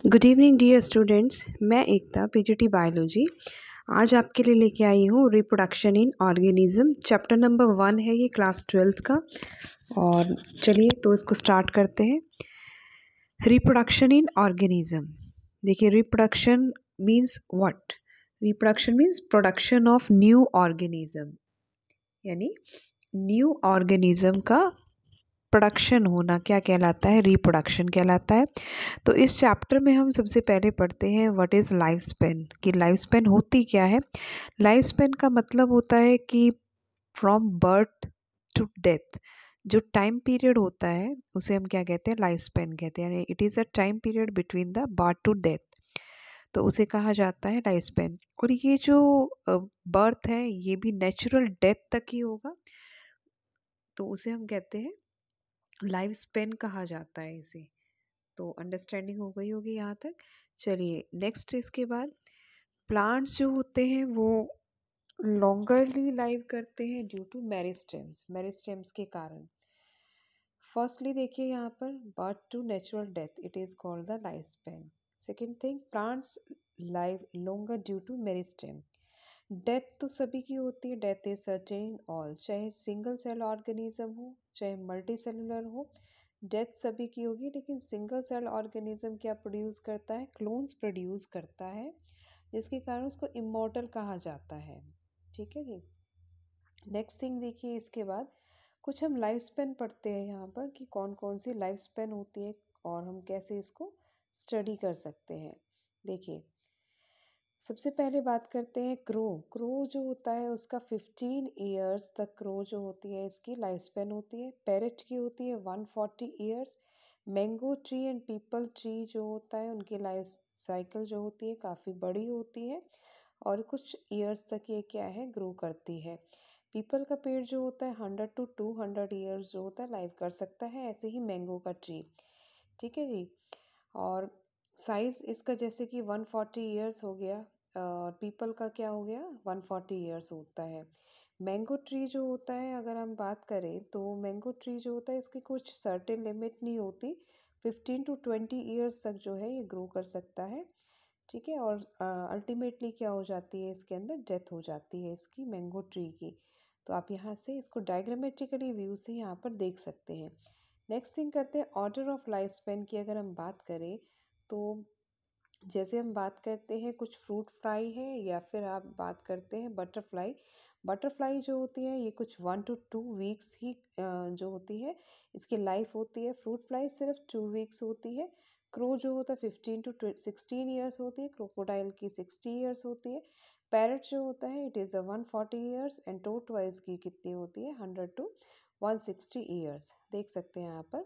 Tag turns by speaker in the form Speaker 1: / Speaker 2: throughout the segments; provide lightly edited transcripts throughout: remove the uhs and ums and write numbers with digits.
Speaker 1: Good evening dear students. मैं एकता PGT biology आज आपके लिए लेके आई हूँ reproduction in organism. Chapter number 1 है ये, क्लास 12th का। और चलिए तो इसको स्टार्ट करते हैं। Reproduction in organism. देखिए, reproduction means what? Reproduction means production of new organism, यानी न्यू ऑर्गेनिज्म का प्रोडक्शन होना क्या कहलाता है? रिप्रोडक्शन कहलाता है। तो इस चैप्टर में हम सबसे पहले पढ़ते हैं व्हाट इज़ लाइफ स्पेन, कि लाइफ स्पेन होती क्या है। लाइफ स्पेन का मतलब होता है कि फ्रॉम बर्थ टू डेथ जो टाइम पीरियड होता है उसे हम क्या कहते हैं? लाइफ स्पेन कहते हैं। यानी it is a time period between the birth to death, तो उसे कहा जाता है लाइफ स्पेन। और ये जो बर्थ है ये भी नेचुरल डेथ तक ही होगा, तो उसे हम कहते हैं लाइफ स्पेन कहा जाता है इसे। तो अंडरस्टैंडिंग हो गई होगी यहाँ तक। चलिए नेक्स्ट, इसके बाद प्लांट्स जो होते हैं वो लॉन्गरली लाइव करते हैं ड्यू टू मेरिस्टेम्स, मेरिस्टेम्स के कारण। फर्स्टली देखिए यहाँ पर birth to natural death, it is called the life span. Second thing, plants live longer due to meristem. Death तो सभी की होती है, death is certain in all, चाहे सिंगल सेल ऑर्गेनिज्म हो चाहे मल्टी सेलुलर हो, डेथ सभी की होगी। लेकिन सिंगल सेल ऑर्गेनिज्म क्या प्रोड्यूस करता है? क्लोन्स प्रोड्यूस करता है, जिसके कारण उसको इमॉर्टल कहा जाता है। ठीक है जी। नेक्स्ट थिंग देखिए, इसके बाद कुछ हम लाइफ स्पेन पढ़ते हैं यहाँ पर कि कौन कौन सी लाइफ स्पेन होती है और हम कैसे इसको स्टडी कर सकते हैं। देखिए, सबसे पहले बात करते हैं क्रो। क्रो जो होता है उसका 15 ईयर्स तक क्रो जो होती है इसकी लाइफ स्पेन होती है। पैरेट की होती है 140 years. Mango tree and people tree जो होता है उनकी लाइफ साइकिल जो होती है काफ़ी बड़ी होती है और कुछ ईयर्स तक ये क्या है, ग्रो करती है। पीपल का पेड़ जो होता है 100 टू 200 ईयर्स जो होता है लाइव कर सकता है, ऐसे ही मैंगो का ट्री। ठीक है जी। और साइज़ इसका जैसे कि 140 ईयर्स हो गया और पीपल का क्या हो गया, 140 ईयर्स होता है। मैंगो ट्री जो होता है अगर हम बात करें तो मैंगो ट्री जो होता है इसकी कुछ सर्टेन लिमिट नहीं होती, 15 टू 20 ईयर्स तक जो है ये ग्रो कर सकता है। ठीक है। और अल्टीमेटली क्या हो जाती है, इसके अंदर डेथ हो जाती है इसकी, मैंगो ट्री की। तो आप यहाँ से इसको डायग्रामेटिकली व्यू से यहाँ पर देख सकते हैं। नेक्स्ट थिंग करते हैं ऑर्डर ऑफ लाइफ स्पेन की। अगर हम बात करें तो जैसे हम बात करते हैं कुछ फ्रूट फ्लाई है या फिर आप बात करते हैं बटरफ्लाई। बटरफ्लाई जो होती है ये कुछ 1 to 2 वीक्स ही जो होती है इसकी लाइफ होती है। फ्रूट फ्लाई सिर्फ 2 वीक्स होती है। क्रो जो होता है 15 to 16 ईयर्स होती है। क्रोकोडाइल की 60 ईयर्स होती है। पैरट जो होता है इट इज़ 140 ईयर्स एंड टोटवाइज की कितनी होती है, 100 to 160 ईयर्स। देख सकते हैं यहाँ पर।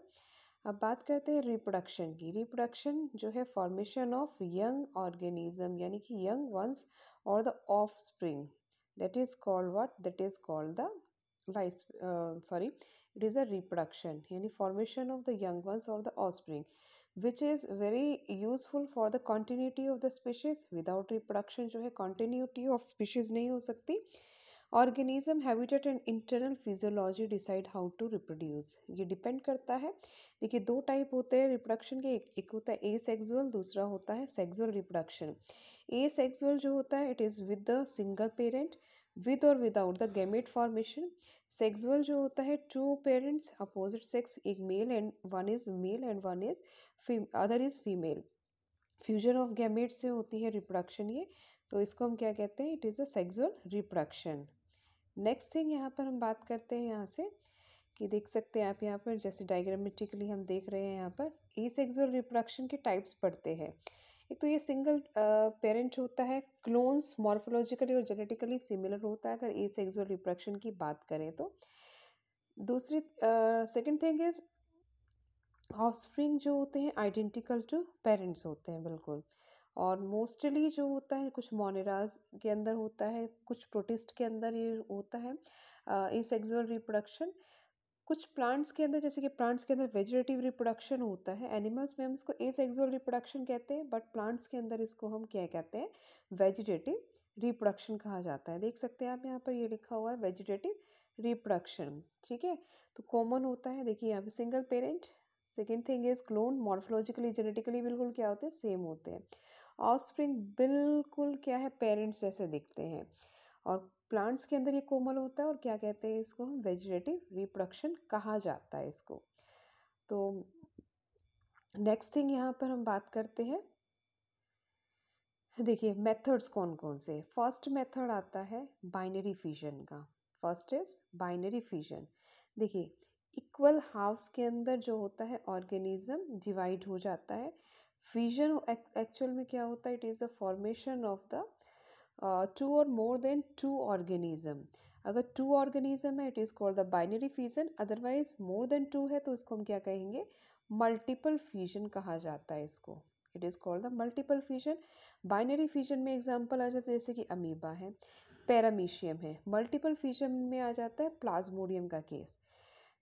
Speaker 1: अब बात करते हैं रिप्रोडक्शन की। रिप्रोडक्शन जो है फॉर्मेशन ऑफ यंग ऑर्गेनिज्म, यानी कि young ones or the offspring, that is called what, that is called the life sorry it is a reproduction, यानी formation of the young ones or the offspring which is very useful for the continuity of the species. Without reproduction जो है continuity of species नहीं हो सकती। Organism habitat and internal physiology decide how to reproduce, ये depend करता है। देखिए, दो टाइप होते हैं रिप्रोडक्शन के, एक होता है ए सेक्सुअल, दूसरा होता है सेक्सुअल रिप्रोडक्शन। ए सेक्सुअल जो होता है it is with the single parent, with or without the gamete formation. Sexual जो होता है टू पेरेंट्स अपोजिट सेक्स, एक male and one is male and one is other is female, fusion of gamete से होती है reproduction ये। तो इसको हम क्या कहते हैं, it is a sexual reproduction. Next thing यहाँ पर हम बात करते हैं यहाँ से कि देख सकते हैं आप यहाँ पर जैसे डायग्रामेटिकली हम देख रहे हैं यहाँ पर एसेक्सुअल रिप्रोडक्शन के टाइप्स पढ़ते हैं। एक तो ये सिंगल पेरेंट होता है, क्लोन्स मॉर्फोलॉजिकली और जेनेटिकली सिमिलर होता है अगर एसेक्सुअल रिप्रोडक्शन की बात करें तो। दूसरी सेकंड थिंग इज ऑफस्प्रिंग जो होते हैं आइडेंटिकल टू पेरेंट्स होते हैं बिल्कुल। और मोस्टली जो होता है कुछ मोनेराज के अंदर होता है, कुछ प्रोटिस्ट के अंदर ये होता है एसेक्सुअल रिप्रोडक्शन। कुछ प्लांट्स के अंदर, जैसे कि प्लांट्स के अंदर वेजिटेटिव रिप्रोडक्शन होता है। एनिमल्स में हम इसको एसेक्सुअल रिप्रोडक्शन कहते हैं, बट प्लांट्स के अंदर इसको हम क्या कहते हैं, वेजिटेटिव रिप्रोडक्शन कहा जाता है। देख सकते हैं आप यहाँ पर ये लिखा हुआ है वेजिटेटिव रिप्रोडक्शन। ठीक है। तो कॉमन होता है, देखिए यहाँ पे single parent, second thing is clone, morphologically genetically बिल्कुल क्या होते हैं, सेम होते हैं। ऑफस्प्रिंग बिल्कुल क्या है, पेरेंट्स जैसे दिखते हैं। और प्लांट्स के अंदर ये कोमल होता है और क्या कहते हैं इसको, हम वेजिटेटिव रिप्रोडक्शन कहा जाता है इसको। तो नेक्स्ट थिंग यहाँ पर हम बात करते हैं, देखिए मेथड्स कौन कौन से। फर्स्ट मेथड आता है बाइनरी फिजन का। First is binary fission. देखिए इक्वल हाफ्स के अंदर जो होता है ऑर्गेनिज्म डिवाइड हो जाता है। फिजन एक्चुअल में क्या होता है, it is the formation of the two और मोर देन टू ऑर्गेनिज्म। अगर टू ऑर्गेनिज्म है it is called the binary fission, otherwise more than two है तो इसको हम क्या कहेंगे, मल्टीपल फिजन कहा जाता है इसको। It is called the multiple fission. Binary fission में एग्जांपल आ जाता है जैसे कि अमीबा है, पैरामीशियम है। मल्टीपल फिजन में आ जाता है प्लाज्मोडियम का केस।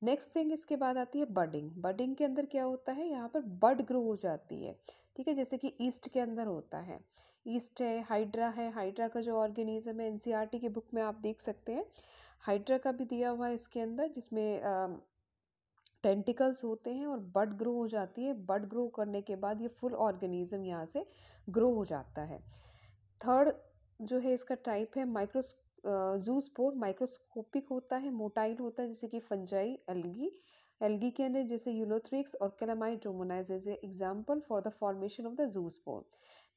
Speaker 1: नेक्स्ट थिंग इसके बाद आती है बडिंग। बडिंग के अंदर क्या होता है, यहाँ पर बड ग्रो हो जाती है, ठीक है, जैसे कि ईस्ट के अंदर होता है। ईस्ट है, हाइड्रा है, हाइड्रा का जो ऑर्गेनिज्म है एनसीईआरटी की बुक में आप देख सकते हैं, हाइड्रा का भी दिया हुआ है इसके अंदर, जिसमें टेंटिकल्स होते हैं और बड ग्रो हो जाती है। बड ग्रो करने के बाद ये फुल ऑर्गेनिज्म यहाँ से ग्रो हो जाता है। थर्ड जो है इसका टाइप है ज़ूस्पोर, माइक्रोस्कोपिक होता है, मोटाइल होता है, जैसे कि फंजाई, एल्गी। एल्गी के अंदर जैसे यूलोथ्रिक्स और Chlamydomonas as example for the formation of the zoospore.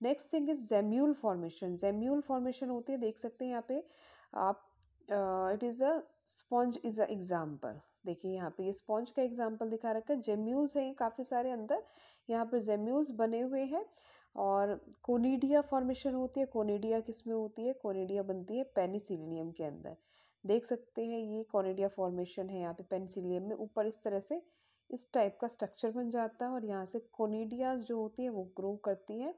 Speaker 1: Next thing is gemmule formation. Gemmule formation होती है, देख सकते हैं यहाँ पे आप, it is a sponge is a example. देखिए यहाँ पे ये स्पॉन्ज का एग्जाम्पल दिखा रखा है। जेम्यूल्स हैं काफ़ी सारे अंदर, यहाँ पर जेम्यूल्स बने हुए हैं। और कोनिडिया फॉर्मेशन होती है। कोनिडिया किस में होती है, कोनिडिया बनती है पेनिसिलियम के अंदर। देख सकते हैं ये कोनिडिया फॉर्मेशन है यहाँ पे पेनिसिलियम में, ऊपर इस तरह से इस टाइप का स्ट्रक्चर बन जाता है और यहाँ से कोनिडियाज जो होती है वो ग्रो करती है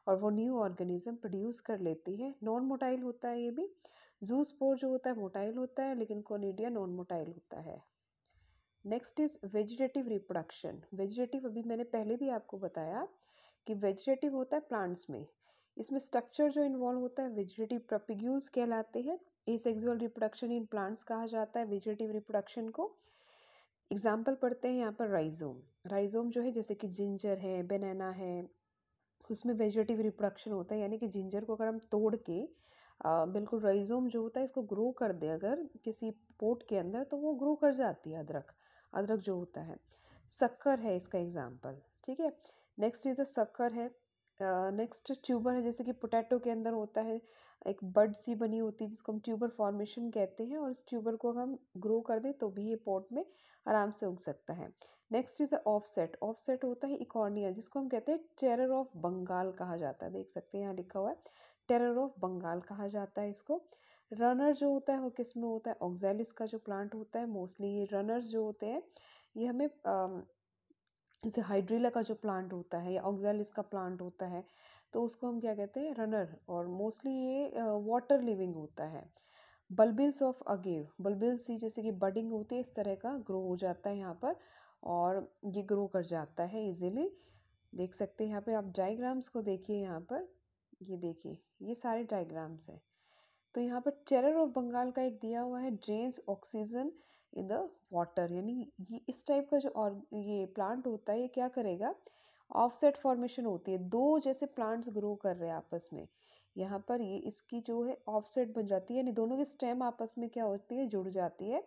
Speaker 1: और वो न्यू ऑर्गेनिज्म प्रोड्यूस कर लेती है। नॉन मोटाइल होता है ये भी। ज़ूस्पोर जो होता है मोटाइल होता है, लेकिन कोनिडिया नॉन मोटाइल होता है। Next is vegetative reproduction. Vegetative अभी मैंने पहले भी आपको बताया कि वेजिटेटिव होता है प्लांट्स में। इसमें स्ट्रक्चर जो इन्वॉल्व होता है वेजिटेटिव प्रोपिग्यूल्स कहलाते हैं। एसेक्सुअल रिप्रोडक्शन इन प्लांट्स कहा जाता है वेजिटेटिव रिप्रोडक्शन को। एग्जाम्पल पढ़ते हैं यहाँ पर राइजोम। राइजोम जो है जैसे कि जिंजर है, बनाना है, उसमें वेजिटेटिव रिप्रोडक्शन होता है, यानी कि जिंजर को अगर हम तोड़ के बिल्कुल राइजोम जो होता है इसको ग्रो कर दे अगर किसी पोट के अंदर, तो वो ग्रो कर जाती है अदरक। अदरक जो होता है, शक्कर है इसका एग्जाम्पल, ठीक है। नेक्स्ट इज अ शक्कर है। नेक्स्ट ट्यूबर है, जैसे कि पोटैटो के अंदर होता है एक बड सी बनी होती है जिसको हम ट्यूबर फॉर्मेशन कहते हैं, और इस ट्यूबर को अगर हम ग्रो कर दें तो भी ये पॉट में आराम से उग सकता है। Next is offset. ऑफसेट होता है इकॉर्निया, जिसको हम कहते हैं टेरर ऑफ बंगाल कहा जाता है। देख सकते हैं यहाँ लिखा हुआ है टेरर ऑफ बंगाल कहा जाता है इसको। रनर जो होता है वो किस में होता है, ऑक्जेलिस का जो प्लांट होता है मोस्टली ये रनर्स जो होते हैं ये हमें जैसे हाइड्रिला का जो प्लांट होता है या ऑक्जेलिस का प्लांट होता है तो उसको हम क्या कहते हैं, रनर। और मोस्टली ये वाटर लिविंग होता है। बल्बिल्स ऑफ अगेव, बल्बिल्स जैसे कि बडिंग होती है इस तरह का ग्रो हो जाता है यहाँ पर और ये ग्रो कर जाता है इजीली। देख सकते हैं यहाँ पे आप डायग्राम्स को देखिए, यहाँ पर ये देखिए ये सारे डायग्राम्स हैं। तो यहाँ पर टेरर ऑफ बंगाल का एक दिया हुआ है drains oxygen in the water, यानी ये इस टाइप का जो और ये प्लांट होता है ये क्या करेगा, ऑफसेट फॉर्मेशन होती है, दो जैसे प्लांट्स ग्रो कर रहे हैं आपस में, यहाँ पर ये इसकी जो है ऑफसेट बन जाती है, यानी दोनों की स्टेम आपस में क्या होती है, जुड़ जाती है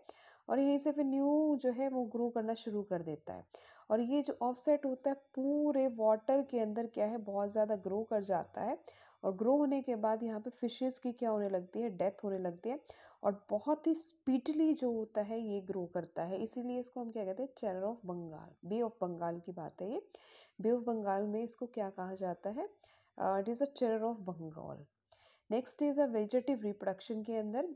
Speaker 1: और यहीं से फिर न्यू जो है वो ग्रो करना शुरू कर देता है। और ये जो ऑफसेट होता है पूरे वाटर के अंदर क्या है बहुत ज़्यादा ग्रो कर जाता है और ग्रो होने के बाद यहाँ पे फिशेस की क्या होने लगती है, डेथ होने लगती है और बहुत ही स्पीडली जो होता है ये ग्रो करता है। इसीलिए इसको हम क्या कहते हैं, terror of Bengal, bay of Bengal की बात है ये। बे ऑफ बंगाल में इसको क्या कहा जाता है, it is a terror of Bengal. Next is a vegetative reproduction के अंदर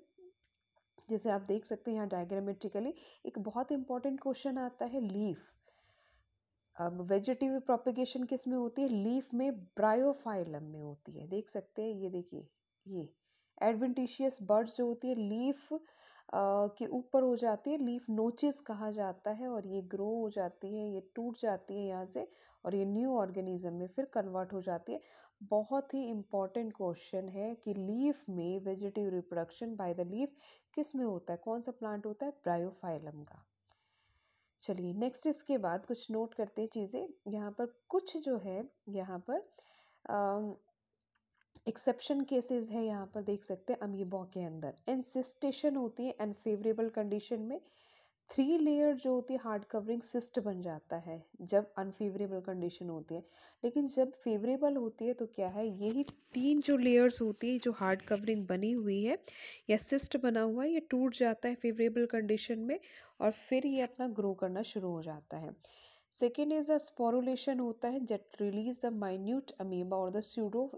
Speaker 1: जैसे आप देख सकते हैं यहाँ डायग्रामेट्रिकली एक बहुत इंपॉर्टेंट क्वेश्चन आता है, लीफ। अब वेजिटेटिव प्रोपिगेशन किस में होती है, लीफ में, ब्रायोफाइलम में होती है। देख सकते हैं ये देखिए ये एडवेंटिशियस बर्ड्स जो होती है लीफ के ऊपर हो जाती है, लीफ नोचेस कहा जाता है और ये ग्रो हो जाती है, ये टूट जाती है यहाँ से और ये न्यू ऑर्गेनिज्म में फिर कन्वर्ट हो जाती है। बहुत ही इम्पॉर्टेंट क्वेश्चन है कि लीफ में vegetative reproduction by the leaf किस में होता है, कौन सा प्लांट होता है, ब्रायोफाइलम का। चलिए नेक्स्ट इसके बाद कुछ नोट करते हैं चीज़ें। यहाँ पर कुछ जो है यहाँ पर एक्सेप्शन केसेस है, यहाँ पर देख सकते हैं अमीबा के अंदर एनसिस्टेशन होती है अनफेवरेबल कंडीशन में। 3 लेयर जो होती है हार्ड कवरिंग सिस्ट बन जाता है जब अनफेवरेबल कंडीशन होती है, लेकिन जब फेवरेबल होती है तो क्या है, यही 3 जो लेयर्स होती है जो हार्ड कवरिंग बनी हुई है या सिस्ट बना हुआ है, ये टूट जाता है फेवरेबल कंडीशन में और फिर ये अपना ग्रो करना शुरू हो जाता है। सेकेंड इज अ स्पोरुलेशन होता है जट रिलीज अ माइन्यूट अमीबा और द स्यूडो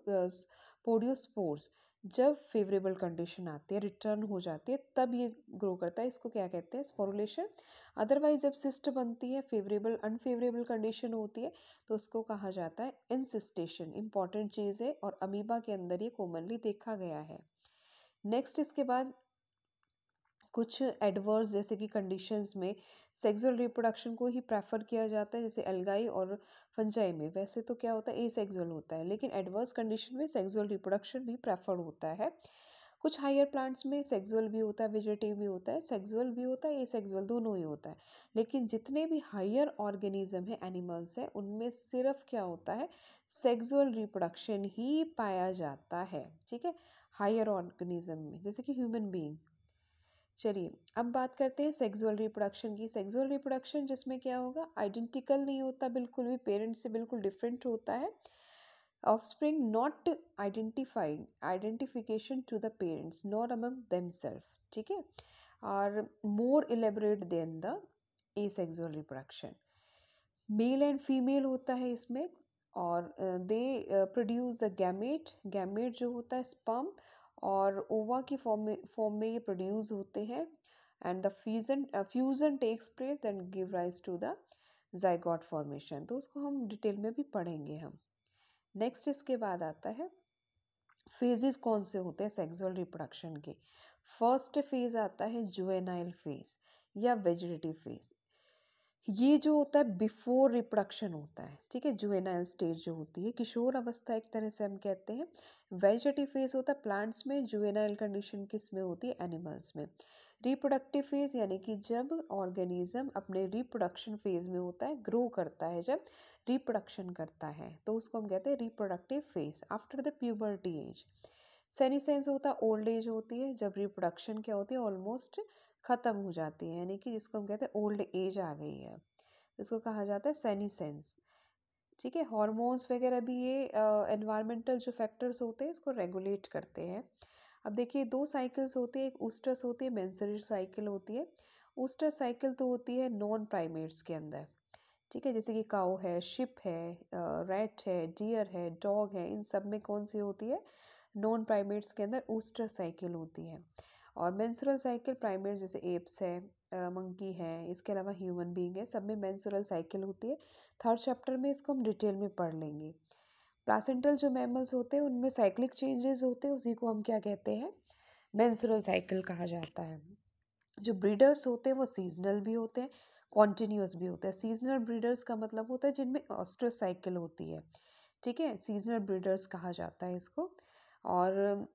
Speaker 1: पोडियोस्पोर्स। जब फेवरेबल कंडीशन आती है, रिटर्न हो जाती है, तब ये ग्रो करता है, इसको क्या कहते हैं, स्पोरुलेशन। अदरवाइज जब सिस्ट बनती है, फेवरेबल अनफेवरेबल कंडीशन होती है, तो उसको कहा जाता है इंसिस्टेशन। इंपॉर्टेंट चीज़ है और अमीबा के अंदर ये कॉमनली देखा गया है। नेक्स्ट इसके बाद कुछ एडवर्स जैसे कि कंडीशंस में सेक्सुअल रिप्रोडक्शन को ही प्रेफर किया जाता है, जैसे एल्गाई और फंजाई में। वैसे तो क्या होता है, एसेक्सुअल होता है, लेकिन एडवर्स कंडीशन में सेक्सुअल रिप्रोडक्शन भी प्रेफर होता है। कुछ हायर प्लांट्स में सेक्सुअल भी होता है, वेजिटेटिव भी होता है, सेक्सुअल भी होता है, एसेक्सुअल दोनों ही होता है। लेकिन जितने भी हायर ऑर्गेनिज्म है, एनिमल्स है, उनमें सिर्फ क्या होता है, सेक्सुअल रिप्रोडक्शन ही पाया जाता है। ठीक है, हायर ऑर्गेनिज्म में, जैसे कि ह्यूमन बीइंग। चलिए अब बात करते हैं सेक्सुअल रिप्रोडक्शन की। सेक्सुअल रिप्रोडक्शन जिसमें क्या होगा, आइडेंटिकल नहीं होता बिल्कुल भी, पेरेंट्स से बिल्कुल डिफरेंट होता है। Offspring not identification to the parents not among themself. ठीक है, और more elaborate than the asexual reproduction. Male and female होता है इसमें, और they produce the gamete. Gamete जो होता है स्पर्म और ओवा की फॉर्म में ये प्रोड्यूस होते हैं, and the fusion takes place and give rise to the zygote formation. तो उसको हम डिटेल में भी पढ़ेंगे हम। नेक्स्ट इसके बाद आता है फेजेस कौन से होते हैं सेक्सुअल रिप्रोडक्शन के। फर्स्ट फेज आता है जुवेनाइल फेज या वेजिटेटिव फेज। ये जो होता है बिफोर रिप्रोडक्शन होता है। ठीक है, जुवेनाइल स्टेज जो होती है, किशोर अवस्था एक तरह से हम कहते हैं। वेजिटेटिव फेज होता है प्लांट्स में, जुवेनाइल कंडीशन किस में होती है, एनिमल्स में। रिप्रोडक्टिव फेज यानी कि जब ऑर्गेनिज्म अपने रिप्रोडक्शन फेज में होता है, ग्रो करता है, जब रिप्रोडक्शन करता है, तो उसको हम कहते हैं reproductive phase after the puberty as. Senescence होता है ओल्ड एज होती है, जब रिप्रोडक्शन क्या होती है, ऑलमोस्ट ख़त्म हो जाती है, यानी कि जिसको हम कहते हैं ओल्ड एज आ गई है, इसको कहा जाता है सेनिसेंस। ठीक है, हार्मोन्स वगैरह भी ये एनवायरमेंटल जो फैक्टर्स होते हैं इसको रेगुलेट करते हैं। अब देखिए दो साइकिल्स होती है, एक ऊस्टर्स होती है, मेंस्ट्रुअल साइकिल होती है। ऊस्टर्स साइकिल तो होती है नॉन प्राइमेट्स के अंदर। ठीक है, जैसे कि काऊ है, शिप है, रैट है, डियर है, डॉग है, इन सब में कौन सी होती है, नॉन प्राइमेट्स के अंदर ऊस्टर साइकिल होती है। और मेंस्ट्रुअल साइकिल प्राइमेट जैसे एप्स है, मंकी है, इसके अलावा ह्यूमन बीइंग है, सब में मेंस्ट्रुअल साइकिल होती है। थर्ड चैप्टर में इसको हम डिटेल में पढ़ लेंगे। प्लासेंटल जो मैमल्स होते हैं उनमें साइक्लिक चेंजेस होते हैं, उसी को हम क्या कहते हैं, मेंस्ट्रुअल साइकिल कहा जाता है। जो ब्रीडर्स होते हैं वो सीजनल भी होते हैं, कॉन्टिन्यूस भी होते हैं। सीजनल ब्रीडर्स का मतलब होता है जिनमें ऑस्ट्रस साइकिल होती है। ठीक है, सीजनल ब्रीडर्स कहा जाता है इसको। और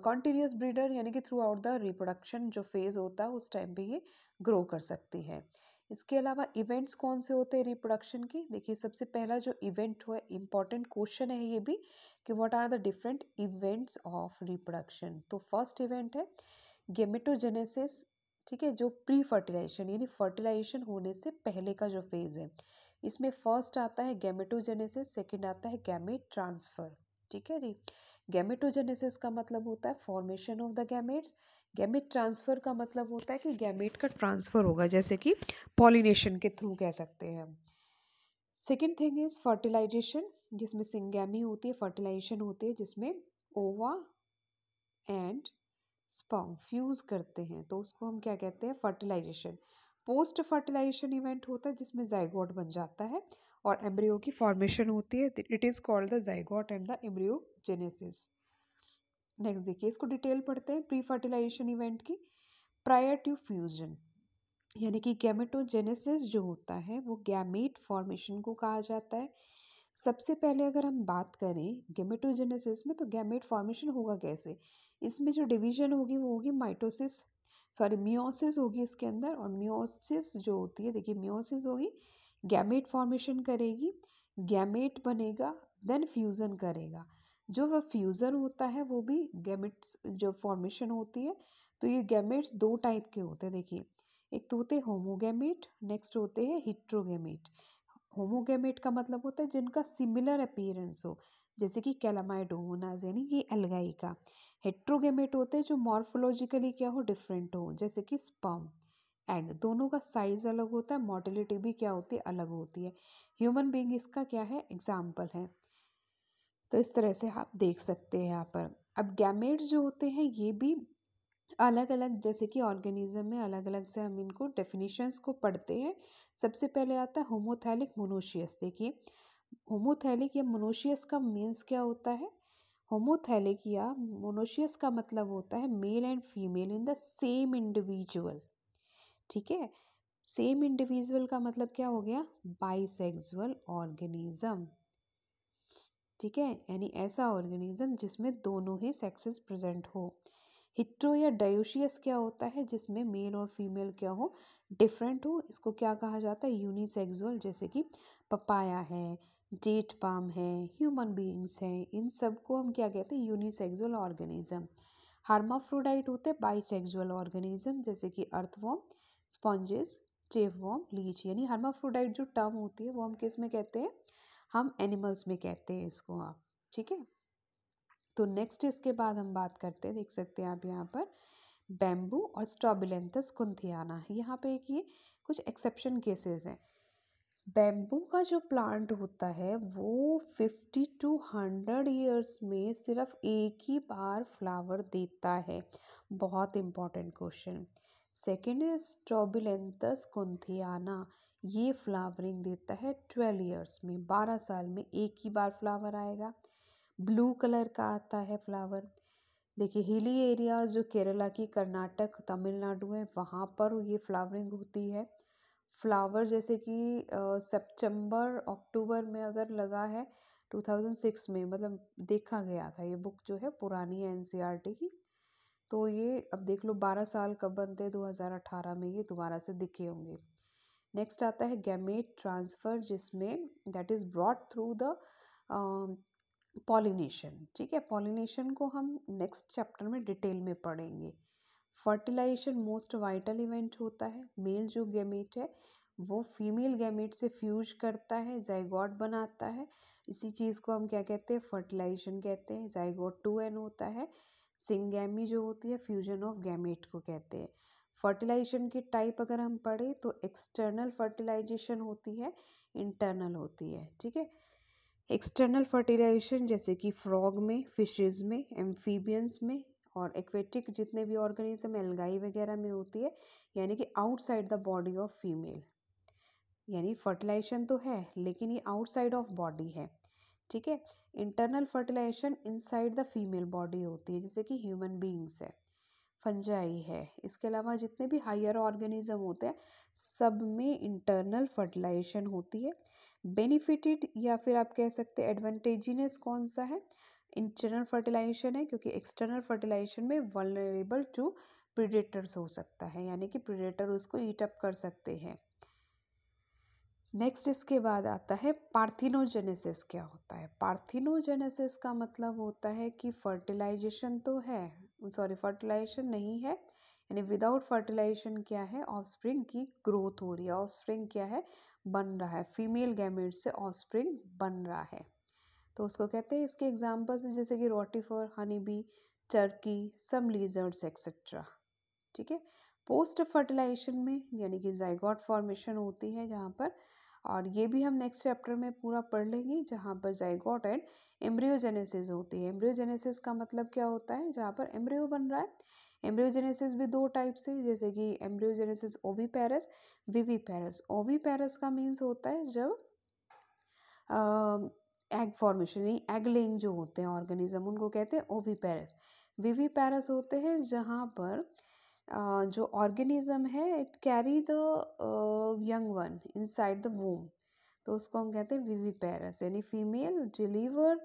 Speaker 1: कॉन्टिन्यूस ब्रीडर यानी कि थ्रू आउट द रिप्रोडक्शन जो फेज होता है उस टाइम पे ये ग्रो कर सकती है। इसके अलावा इवेंट्स कौन से होते हैं रिप्रोडक्शन की, देखिए सबसे पहला जो इवेंट हुआ, इंपॉर्टेंट क्वेश्चन है ये भी, कि what are the different events of reproduction. तो फर्स्ट इवेंट है गेमेटोजेनेसिस। ठीक है, जो प्री फर्टिलाइजेशन यानी फर्टिलाइजेशन होने से पहले का जो फेज है, इसमें फर्स्ट आता है गैमेटोजेनेसिस, सेकंड आता है गैमेट ट्रांसफर। ठीक है जी, गैमेटोजेनेसिस का मतलब होता है formation of the gametes. Gamete transfer का मतलब होता है कि गैमेट का ट्रांसफर होगा, जैसे कि पॉलिनेशन के थ्रू कह सकते हैं हम। सेकेंड थिंग इज फर्टिलाइजेशन, जिसमें सिंगैमी होती है, फर्टिलाइजेशन होती है जिसमें ओवा एंड स्पर्म फ्यूज करते हैं, तो उसको हम क्या कहते हैं, फर्टिलाइजेशन। पोस्ट फर्टिलाइजेशन इवेंट होता है जिसमें जाइगोट बन जाता है और एम्ब्रियो की फॉर्मेशन होती है, it is called the zygote and the embryogenesis. Next देखिए, इसको डिटेल पढ़ते हैं प्री फर्टिलाइजेशन इवेंट की। प्रायर टू फ्यूजन यानी कि गैमेटोजेनेसिस जो होता है वो गैमेट फॉर्मेशन को कहा जाता है। सबसे पहले अगर हम बात करें गैमेटोजेनेसिस में, तो गैमेट फॉर्मेशन होगा कैसे, इसमें जो डिवीजन होगी वो होगी माइटोसिस। सॉरी मियोसिस होगी इसके अंदर। और मियोसिस जो होती है, देखिए मियोसिस होगी, गैमेट फॉर्मेशन करेगी, गैमेट बनेगा, देन फ्यूज़न करेगा। जो वह फ्यूज़न होता है वो भी गैमेट्स जो फॉर्मेशन होती है। तो ये गैमेट्स दो टाइप के होते हैं, देखिए एक तो होते हैं होमोगैमेट, नेक्स्ट होते हैं हेट्रोगैमेट। होमोगैमेट का मतलब होता है जिनका सिमिलर अपीयरेंस हो, जैसे कि कैलामाइडोमोनास यानी कि एल्गाई का। हेट्रोगैमेट होते हैं जो मॉर्फोलॉजिकली क्या हो, डिफरेंट हो, जैसे कि स्पर्म, एग, दोनों का साइज अलग होता है, मोटिलिटी भी क्या होती है, अलग होती है। ह्यूमन बीइंग इसका क्या है, एग्जाम्पल है। तो इस तरह से आप देख सकते हैं यहाँ पर। अब गैमेट्स जो होते हैं ये भी अलग अलग, जैसे कि ऑर्गेनिज्म में अलग अलग से हम इनको डेफिनेशंस को पढ़ते हैं। सबसे पहले आता है होमोथैलिक मोनोशियस। देखिए होमोथैलिक या मोनोशियस का मीन्स क्या होता है। होमोथैलिक या मोनोशियस का मतलब होता है mail and female in the same individual. ठीक है, सेम इंडिविजुअल का मतलब क्या हो गया, बाइसेक्सुअल ऑर्गेनिज्म। ठीक है, यानी ऐसा ऑर्गेनिज्म जिसमें दोनों ही सेक्सेस प्रेजेंट हो। हिट्रो या डायोशियस क्या होता है, जिसमें मेल और फीमेल क्या हो, डिफरेंट हो, इसको क्या कहा जाता है, यूनिसेक्सुअल। जैसे कि पपाया है, डेट पाम है, ह्यूमन बीइंग्स हैं, इन सब को हम क्या कहते हैं, यूनिसेक्सुअल ऑर्गेनिज्म। हार्माफ्रोडाइट होते हैं बाइसेक्सुअल ऑर्गेनिज्म, जैसे कि अर्थवॉर्म, स्पॉन्जेस, टेपवॉर्म, लीच। यानी हार्माफ्रोडाइट जो टर्म होती है वो हम किस में कहते हैं, हम एनिमल्स में कहते हैं इसको आप। ठीक है, तो नेक्स्ट इसके बाद हम बात करते हैं, देख सकते हैं आप यहाँ पर बैम्बू और स्ट्रॉबिलेंथस कुंथियाना। यहाँ पे एक ये कुछ एक्सेप्शन केसेस हैं। बैम्बू का जो प्लांट होता है वो 50 to 100 ईयर्स में सिर्फ एक ही बार फ्लावर देता है। बहुत इंपॉर्टेंट क्वेश्चन। सेकेंड है स्ट्रॉबिलेंथस कुंथियाना, ये फ्लावरिंग देता है 12 ईयर्स में, 12 साल में एक ही बार फ्लावर आएगा। ब्लू कलर का आता है फ्लावर। देखिए हिली एरियाज जो केरला की, कर्नाटक, तमिलनाडु है, वहाँ पर ये फ्लावरिंग होती है। फ्लावर जैसे कि सितंबर अक्टूबर में अगर लगा है 2006 में, मतलब देखा गया था, ये बुक जो है पुरानी है एनसीईआरटी की। तो ये अब देख लो 12 साल कब बनते, 2018 में ये दोबारा से दिखे होंगे। नेक्स्ट आता है गैमेट ट्रांसफ़र, जिसमें that is brought through the pollination. ठीक है, पॉलिनेशन को हम नेक्स्ट चैप्टर में डिटेल में पढ़ेंगे। फर्टिलाइजेशन मोस्ट वाइटल इवेंट होता है। मेल जो गैमेट है वो फीमेल गैमेट से फ्यूज करता है, जाइगोट बनाता है। इसी चीज़ को हम क्या कहते हैं, फर्टिलाइजेशन कहते हैं। जाइगोट 2n होता है। सिंगैमी जो होती है फ्यूजन ऑफ गैमेट को कहते हैं। फर्टिलाइजेशन की टाइप अगर हम पढ़ें तो एक्सटर्नल फर्टिलाइजेशन होती है, इंटरनल होती है। ठीक है, एक्सटर्नल फर्टिलाइजेशन जैसे कि फ्रॉग में, फिशेस में, एम्फीबियंस में और एक्वेटिक जितने भी ऑर्गेनिज्म एल्गाई वगैरह में होती है, यानी कि outside the body of female. यानी फर्टिलाइजेशन तो है लेकिन ये आउटसाइड ऑफ बॉडी है। ठीक है, internal fertilization inside the female body होती है, जैसे कि ह्यूमन बीइंग्स है, फंजाई है। इसके अलावा जितने भी हायर ऑर्गेनिज्म होते हैं सब में इंटरनल फर्टिलाइजेशन होती है। बेनिफिटेड या फिर आप कह सकते हैं एडवांटेजिनस कौन सा है, इंटरनल फर्टिलाइजेशन है, क्योंकि एक्सटर्नल फर्टिलाइजेशन में वल्नरेबल टू प्रीडेटर्स हो सकता है, यानी कि प्रीडेटर उसको ईट अप कर सकते हैं। नेक्स्ट इसके बाद आता है पार्थिनोजेनेसिस। क्या होता है पार्थिनोजेनेसिस का मतलब होता है कि फर्टिलाइजेशन तो है, सॉरी फर्टिलाइजेशन नहीं है, यानी विदाउट फर्टिलाइजेशन क्या है, ऑफस्प्रिंग की ग्रोथ हो रही है। ऑफस्प्रिंग क्या है, बन रहा है, फीमेल गैमेट से ऑफस्प्रिंग बन रहा है, तो उसको कहते हैं। इसके एग्जाम्पल्स जैसे कि रोटिफर, हनी बी, टर्की, सम लिजर्ड्स एक्सेट्रा। ठीक है, पोस्ट फर्टिलाइजेशन में यानी कि जाइगोट फॉर्मेशन होती है जहाँ पर, और ये भी हम नेक्स्ट चैप्टर में पूरा पढ़ लेंगे, जहाँ पर जाइगोट एंड एम्ब्रियोजेनेसिस होती है। एम्ब्रियोजेनेसिस का मतलब क्या होता है, जहाँ पर एम्ब्रियो बन रहा है। एम्ब्रियोजेनेसिस भी दो टाइप से, जैसे कि एम्ब्रियोजेनेसिस ओविपेरस, विविपेरस। ओविपेरस का मीन्स होता है जब एग फॉर्मेशन, यानी एग लेइंग जो होते हैं ऑर्गेनिज्म, उनको कहते हैं ओविपेरस। विविपेरस होते हैं जहाँ पर जो ऑर्गेनिज्म है it carry the young one inside the वूम, तो उसको हम कहते हैं विविपेरस, यानी female deliver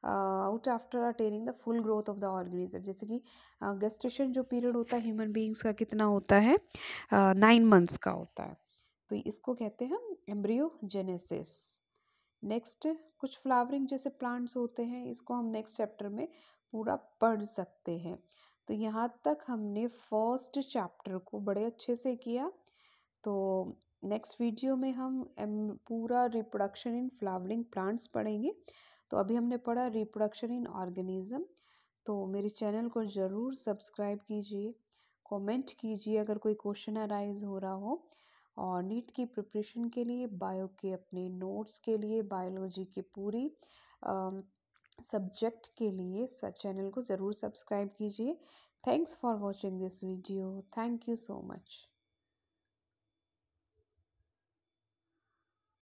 Speaker 1: out after attaining the full growth of the organism. जैसे कि गेस्टेशन जो पीरियड होता है ह्यूमन बींग्स का कितना होता है, 9 मंथ्स का होता है। तो इसको कहते हैं हम एम्ब्रियोजेनेसिस। नेक्स्ट कुछ फ्लावरिंग जैसे प्लांट्स होते हैं, इसको हम नेक्स्ट चैप्टर में पूरा पढ़ सकते हैं। तो यहाँ तक हमने फर्स्ट चैप्टर को बड़े अच्छे से किया। तो नेक्स्ट वीडियो में हम पूरा रिप्रोडक्शन इन फ्लावरिंग प्लांट्स पढ़ेंगे। तो अभी हमने पढ़ा रिप्रोडक्शन इन ऑर्गेनिज्म। तो मेरे चैनल को ज़रूर सब्सक्राइब कीजिए, कमेंट कीजिए अगर कोई क्वेश्चन अराइज हो रहा हो। और नीट की प्रिपरेशन के लिए, बायो के अपने नोट्स के लिए, बायोलॉजी की पूरी सब्जेक्ट के लिए चैनल को ज़रूर सब्सक्राइब कीजिए। Thanks for watching this video. Thank you so much.